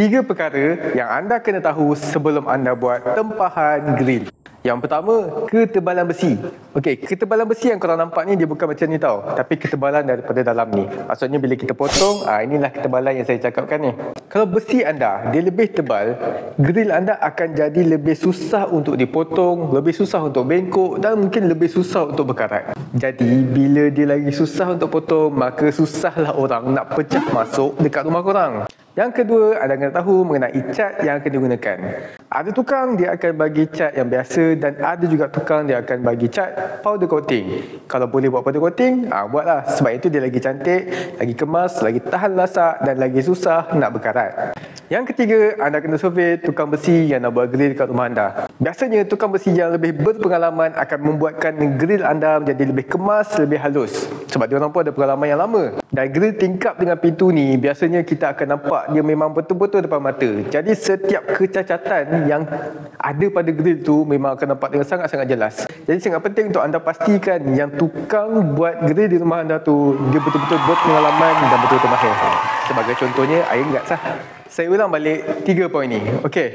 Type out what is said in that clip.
3 perkara yang anda kena tahu sebelum anda buat tempahan grill. Yang pertama, ketebalan besi. Okey, ketebalan besi yang korang nampak ni dia bukan macam ni tau, tapi ketebalan daripada dalam ni. Maksudnya bila kita potong, inilah ketebalan yang saya cakapkan ni. Kalau besi anda dia lebih tebal, grill anda akan jadi lebih susah untuk dipotong, lebih susah untuk bengkok dan mungkin lebih susah untuk berkarat. Jadi bila dia lagi susah untuk potong, maka susahlah orang nak pecah masuk dekat rumah korang. Yang kedua, anda kena tahu mengenai cat yang akan digunakan. Ada tukang dia akan bagi cat yang biasa dan ada juga tukang dia akan bagi cat powder coating. Kalau boleh buat powder coating, buatlah. Sebab itu dia lagi cantik, lagi kemas, lagi tahan lasak dan lagi susah nak berkarat. Yang ketiga, anda kena survey tukang besi yang nak buat grill kat rumah anda. Biasanya tukang besi yang lebih berpengalaman akan membuatkan grill anda menjadi lebih kemas, lebih halus. Sebab dia orang pun ada pengalaman yang lama. Dan grill tingkap dengan pintu ni, biasanya kita akan nampak dia memang betul-betul depan mata. Jadi setiap kecacatan yang ada pada grill tu memang akan nampak dengan sangat-sangat jelas. Jadi sangat penting untuk anda pastikan yang tukang buat grill di rumah anda tu dia betul-betul berpengalaman dan betul-betul mahir. Sebagai contohnya, Air Guts lah. Saya ulang balik 3 poin ni. Okey.